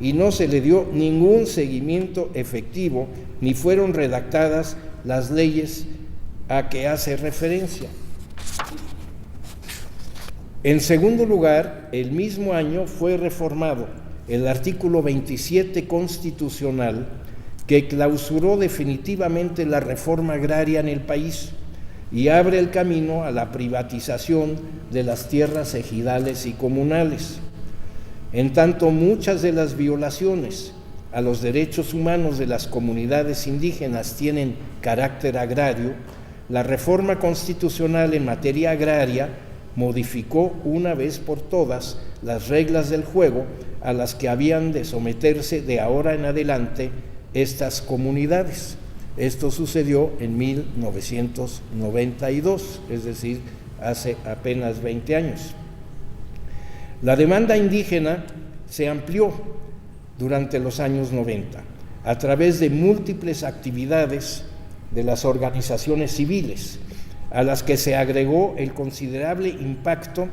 y no se le dio ningún seguimiento efectivo, ni fueron redactadas las leyes a que hace referencia. En segundo lugar, el mismo año fue reformado el artículo 27 constitucional que clausuró definitivamente la reforma agraria en el país y abre el camino a la privatización de las tierras ejidales y comunales. En tanto, muchas de las violaciones a los derechos humanos de las comunidades indígenas tienen carácter agrario, la reforma constitucional en materia agraria modificó una vez por todas las reglas del juego a las que habían de someterse de ahora en adelante estas comunidades. Esto sucedió en 1992, es decir, hace apenas 20 años. La demanda indígena se amplió durante los años 90 a través de múltiples actividades de las organizaciones civiles, a las que se agregó el considerable impacto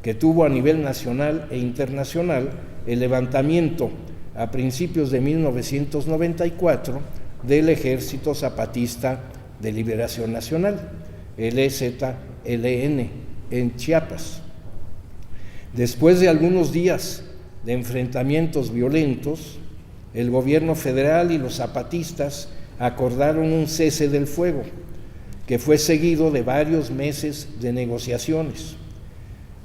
que tuvo a nivel nacional e internacional el levantamiento a principios de 1994 del Ejército Zapatista de Liberación Nacional, el EZLN, en Chiapas. Después de algunos días de enfrentamientos violentos, el gobierno federal y los zapatistas acordaron un cese del fuego, que fue seguido de varios meses de negociaciones.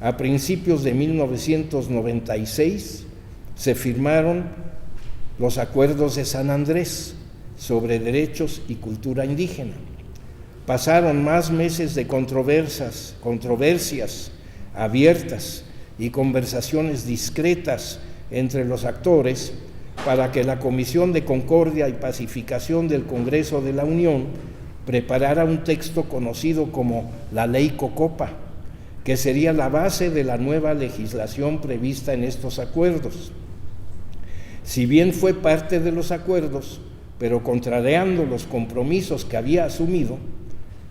A principios de 1996 se firmaron los acuerdos de San Andrés sobre derechos y cultura indígena. Pasaron más meses de controversias abiertas y conversaciones discretas entre los actores para que la Comisión de Concordia y Pacificación del Congreso de la Unión preparara un texto conocido como la Ley Cocopa, que sería la base de la nueva legislación prevista en estos acuerdos. Si bien fue parte de los acuerdos, pero contrariando los compromisos que había asumido,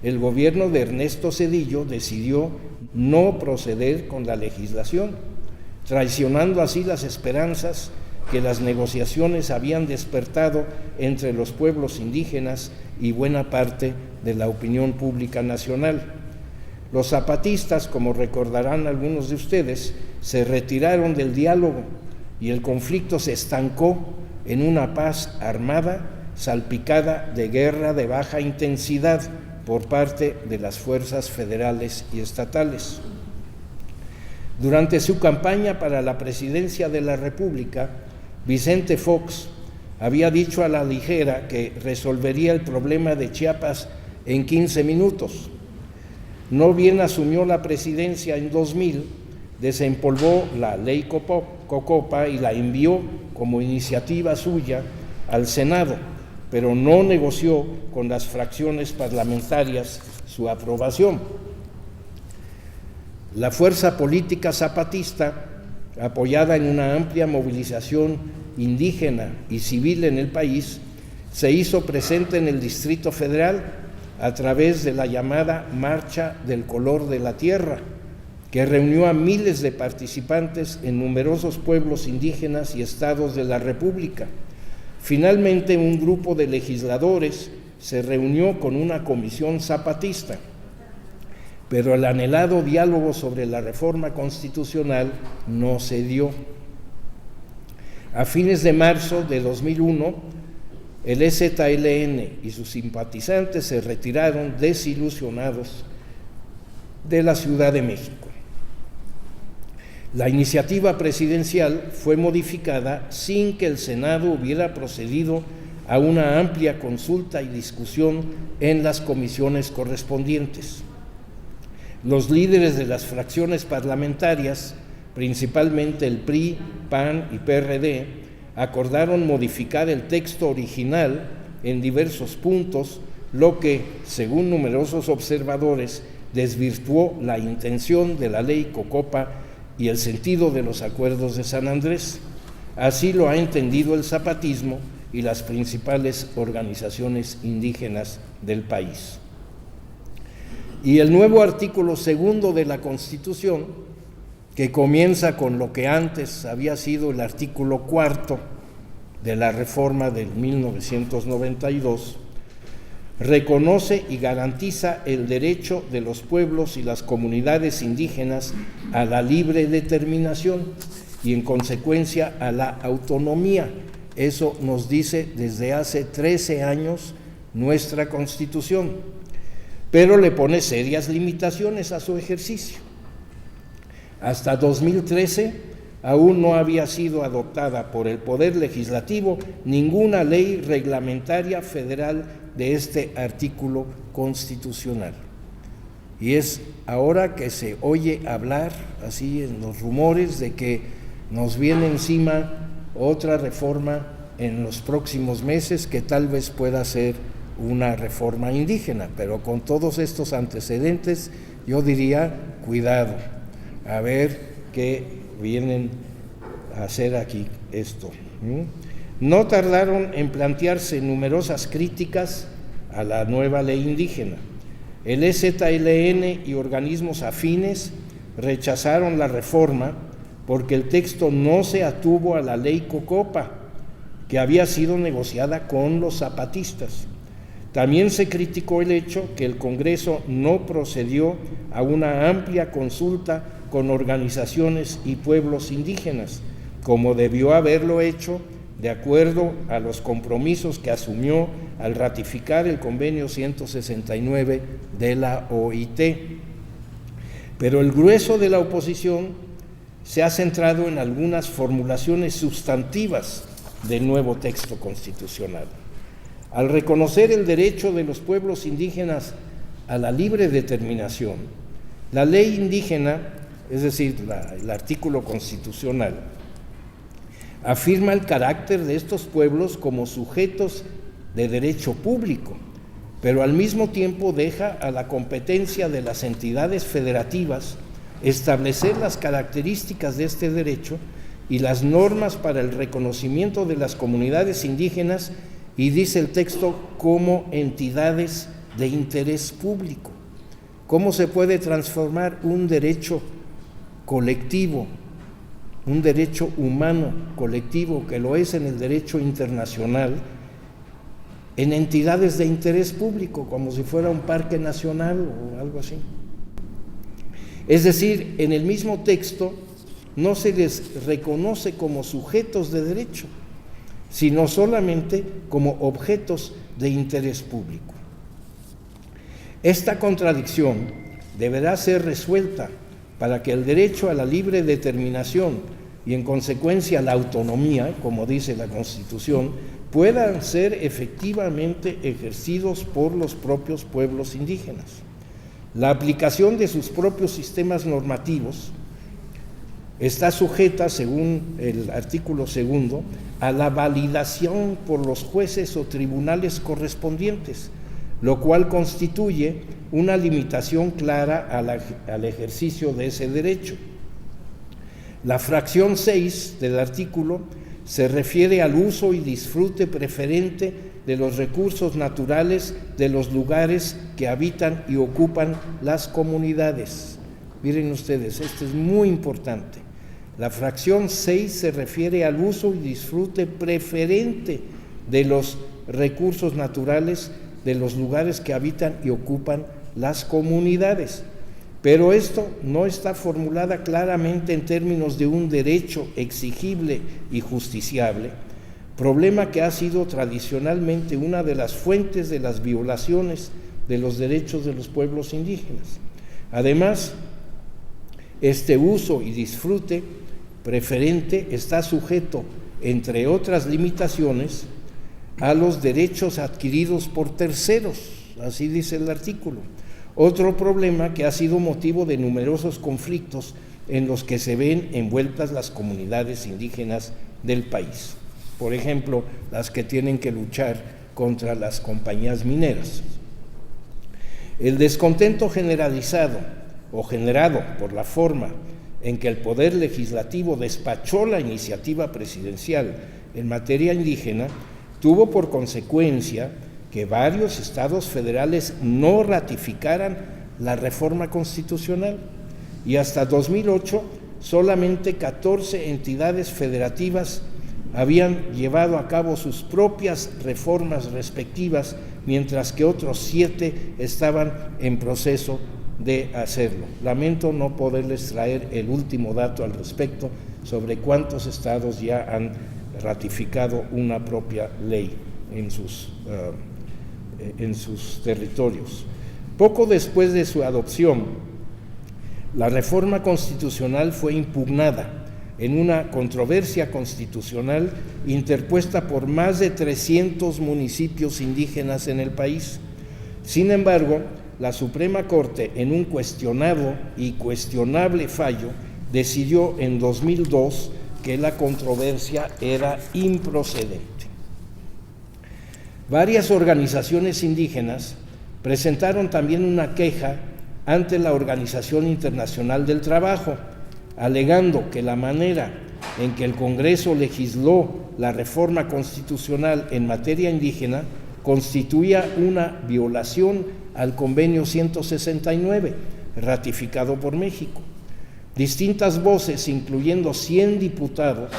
el gobierno de Ernesto Zedillo decidió no proceder con la legislación, traicionando así las esperanzas que las negociaciones habían despertado entre los pueblos indígenas y buena parte de la opinión pública nacional. Los zapatistas, como recordarán algunos de ustedes, se retiraron del diálogo y el conflicto se estancó en una paz armada salpicada de guerra de baja intensidad por parte de las fuerzas federales y estatales. Durante su campaña para la presidencia de la República, Vicente Fox había dicho a la ligera que resolvería el problema de Chiapas en 15 minutos. No bien asumió la presidencia en 2000, desempolvó la Ley Cocopa y la envió como iniciativa suya al Senado, pero no negoció con las fracciones parlamentarias su aprobación. La fuerza política zapatista, apoyada en una amplia movilización indígena y civil en el país, se hizo presente en el Distrito Federal a través de la llamada Marcha del Color de la Tierra, que reunió a miles de participantes en numerosos pueblos indígenas y estados de la República. Finalmente, un grupo de legisladores se reunió con una comisión zapatista, pero el anhelado diálogo sobre la reforma constitucional no se dio. A fines de marzo de 2001, el EZLN y sus simpatizantes se retiraron desilusionados de la Ciudad de México. La iniciativa presidencial fue modificada sin que el Senado hubiera procedido a una amplia consulta y discusión en las comisiones correspondientes. Los líderes de las fracciones parlamentarias, principalmente el PRI, PAN y PRD, acordaron modificar el texto original en diversos puntos, lo que, según numerosos observadores, desvirtuó la intención de la Ley Cocopa y el sentido de los acuerdos de San Andrés. Así lo ha entendido el zapatismo y las principales organizaciones indígenas del país. Y el nuevo artículo 2 de la Constitución, que comienza con lo que antes había sido el artículo 4 de la reforma del 1992, reconoce y garantiza el derecho de los pueblos y las comunidades indígenas a la libre determinación y, en consecuencia, a la autonomía. Eso nos dice desde hace 13 años nuestra Constitución, pero le pone serias limitaciones a su ejercicio. Hasta 2013 aún no había sido adoptada por el Poder Legislativo ninguna ley reglamentaria federal de este artículo constitucional. Y es ahora que se oye hablar, así en los rumores, de que nos viene encima otra reforma en los próximos meses que tal vez pueda ser una reforma indígena, pero con todos estos antecedentes yo diría, cuidado, a ver qué vienen a hacer aquí esto. No tardaron en plantearse numerosas críticas a la nueva ley indígena. El EZLN y organismos afines rechazaron la reforma porque el texto no se atuvo a la Ley Cocopa, que había sido negociada con los zapatistas. También se criticó el hecho que el Congreso no procedió a una amplia consulta con organizaciones y pueblos indígenas, como debió haberlo hecho de acuerdo a los compromisos que asumió al ratificar el convenio 169 de la OIT. Pero el grueso de la oposición se ha centrado en algunas formulaciones sustantivas del nuevo texto constitucional. Al reconocer el derecho de los pueblos indígenas a la libre determinación, la ley indígena, es decir, el artículo constitucional, afirma el carácter de estos pueblos como sujetos de derecho público, pero al mismo tiempo deja a la competencia de las entidades federativas establecer las características de este derecho y las normas para el reconocimiento de las comunidades indígenas, y dice el texto, como entidades de interés público. ¿Cómo se puede transformar un derecho colectivo, un derecho humano colectivo, que lo es en el derecho internacional, en entidades de interés público, como si fuera un parque nacional o algo así? Es decir, en el mismo texto no se les reconoce como sujetos de derecho, sino solamente como objetos de interés público. Esta contradicción deberá ser resuelta para que el derecho a la libre determinación y en consecuencia la autonomía, como dice la Constitución, puedan ser efectivamente ejercidos por los propios pueblos indígenas. La aplicación de sus propios sistemas normativos está sujeta, según el artículo 2, a la validación por los jueces o tribunales correspondientes, lo cual constituye una limitación clara al ejercicio de ese derecho. La fracción 6 del artículo se refiere al uso y disfrute preferente de los recursos naturales de los lugares que habitan y ocupan las comunidades. Miren ustedes, esto es muy importante. La fracción 6 se refiere al uso y disfrute preferente de los recursos naturales de los lugares que habitan y ocupan las comunidades. Pero esto no está formulada claramente en términos de un derecho exigible y justiciable, problema que ha sido tradicionalmente una de las fuentes de las violaciones de los derechos de los pueblos indígenas. Además, este uso y disfrute preferente está sujeto, entre otras limitaciones, a los derechos adquiridos por terceros, así dice el artículo. Otro problema que ha sido motivo de numerosos conflictos en los que se ven envueltas las comunidades indígenas del país. Por ejemplo, las que tienen que luchar contra las compañías mineras. El descontento generalizado o generado por la forma en que el Poder Legislativo despachó la iniciativa presidencial en materia indígena tuvo por consecuencia que varios estados federales no ratificaran la reforma constitucional, y hasta 2008 solamente 14 entidades federativas habían llevado a cabo sus propias reformas respectivas, mientras que otros 7 estaban en proceso de hacerlo. Lamento no poderles traer el último dato al respecto sobre cuántos estados ya han ratificado una propia ley en sus territorios. Poco después de su adopción, la reforma constitucional fue impugnada en una controversia constitucional interpuesta por más de 300 municipios indígenas en el país. Sin embargo, la Suprema Corte, en un cuestionado y cuestionable fallo, decidió en 2002 que la controversia era improcedente. Varias organizaciones indígenas presentaron también una queja ante la Organización Internacional del Trabajo, alegando que la manera en que el Congreso legisló la reforma constitucional en materia indígena constituía una violación al Convenio 169, ratificado por México. Distintas voces, incluyendo 100 diputados,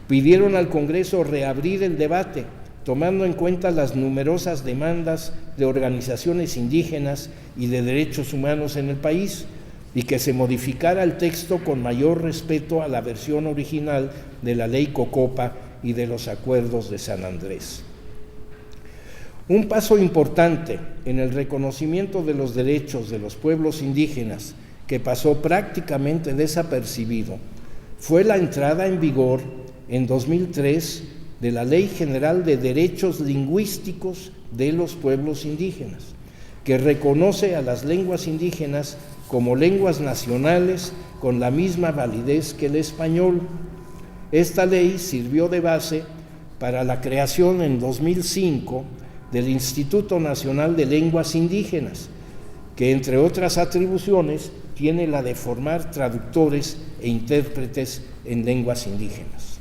pidieron al Congreso reabrir el debate, tomando en cuenta las numerosas demandas de organizaciones indígenas y de derechos humanos en el país, y que se modificara el texto con mayor respeto a la versión original de la Ley Cocopa y de los Acuerdos de San Andrés. Un paso importante en el reconocimiento de los derechos de los pueblos indígenas, que pasó prácticamente desapercibido, fue la entrada en vigor en 2003 de la Ley General de Derechos Lingüísticos de los Pueblos Indígenas, que reconoce a las lenguas indígenas como lenguas nacionales con la misma validez que el español. Esta ley sirvió de base para la creación en 2005 del Instituto Nacional de Lenguas Indígenas, que entre otras atribuciones tiene la de formar traductores e intérpretes en lenguas indígenas.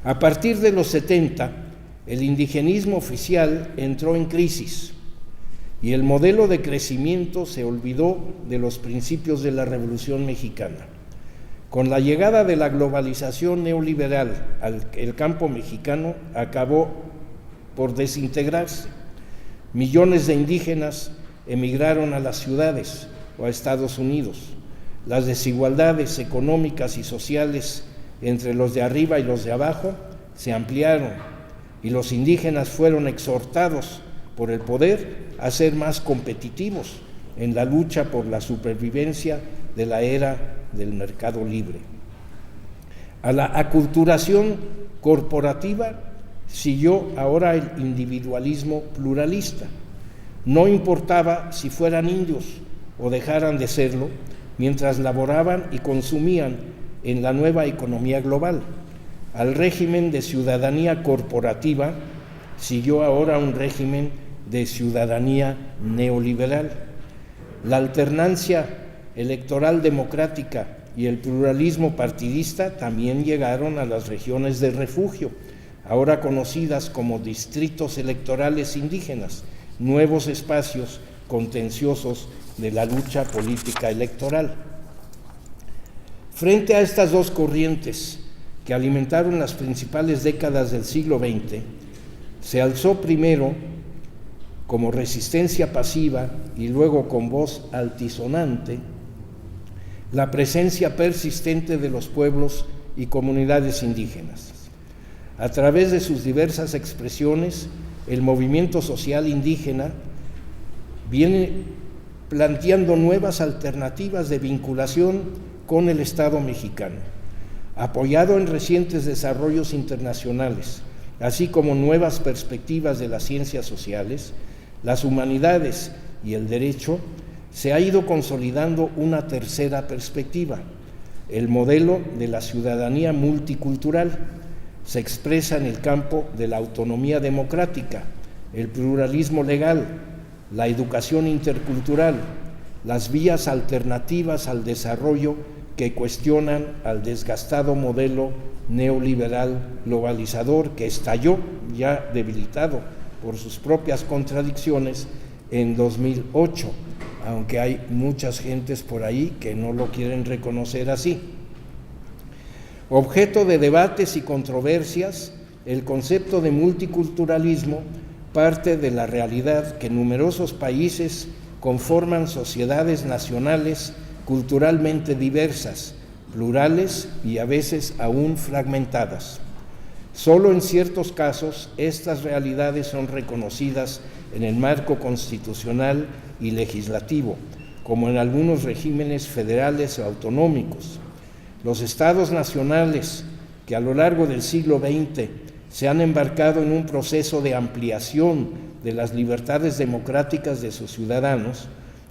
A partir de los 70, el indigenismo oficial entró en crisis y el modelo de crecimiento se olvidó de los principios de la Revolución Mexicana. Con la llegada de la globalización neoliberal, el campo mexicano acabó por desintegrarse. Millones de indígenas emigraron a las ciudades o a Estados Unidos. Las desigualdades económicas y sociales entre los de arriba y los de abajo se ampliaron y los indígenas fueron exhortados por el poder a ser más competitivos en la lucha por la supervivencia de la era del mercado libre. A la aculturación corporativa siguió ahora el individualismo pluralista. No importaba si fueran indios o dejaran de serlo, mientras laboraban y consumían en la nueva economía global. Al régimen de ciudadanía corporativa siguió ahora un régimen de ciudadanía neoliberal. La alternancia electoral democrática y el pluralismo partidista también llegaron a las regiones de refugio, ahora conocidas como distritos electorales indígenas, nuevos espacios contenciosos de la lucha política electoral. Frente a estas dos corrientes que alimentaron las principales décadas del siglo XX, se alzó primero como resistencia pasiva y luego con voz altisonante la presencia persistente de los pueblos y comunidades indígenas. A través de sus diversas expresiones, el movimiento social indígena viene planteando nuevas alternativas de vinculación con el Estado mexicano, apoyado en recientes desarrollos internacionales, así como nuevas perspectivas de las ciencias sociales, las humanidades y el derecho. Se ha ido consolidando una tercera perspectiva, el modelo de la ciudadanía multicultural. Se expresa en el campo de la autonomía democrática, el pluralismo legal, la educación intercultural, las vías alternativas al desarrollo que cuestionan al desgastado modelo neoliberal globalizador que estalló, ya debilitado por sus propias contradicciones, en 2008, aunque hay muchas gentes por ahí que no lo quieren reconocer así. Objeto de debates y controversias, el concepto de multiculturalismo parte de la realidad que numerosos países conforman sociedades nacionales culturalmente diversas, plurales y a veces aún fragmentadas. Solo en ciertos casos estas realidades son reconocidas en el marco constitucional y legislativo, como en algunos regímenes federales o autonómicos. Los estados nacionales, que a lo largo del siglo XX se han embarcado en un proceso de ampliación de las libertades democráticas de sus ciudadanos,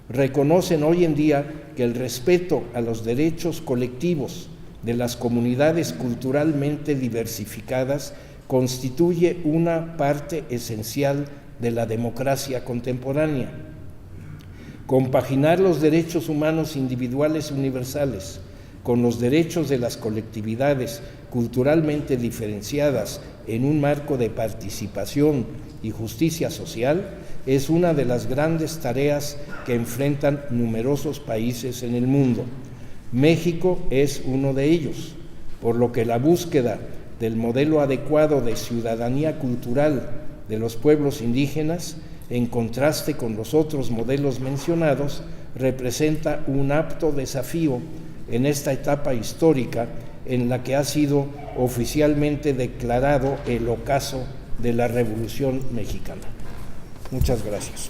reconocen hoy en día que el respeto a los derechos colectivos de las comunidades culturalmente diversificadas constituye una parte esencial de la democracia contemporánea. Compaginar los derechos humanos individuales universales con los derechos de las colectividades culturalmente diferenciadas en un marco de participación y justicia social es una de las grandes tareas que enfrentan numerosos países en el mundo. México es uno de ellos, por lo que la búsqueda del modelo adecuado de ciudadanía cultural de los pueblos indígenas, en contraste con los otros modelos mencionados, representa un apto desafío en esta etapa histórica en la que ha sido oficialmente declarado el ocaso de la Revolución Mexicana. Muchas gracias.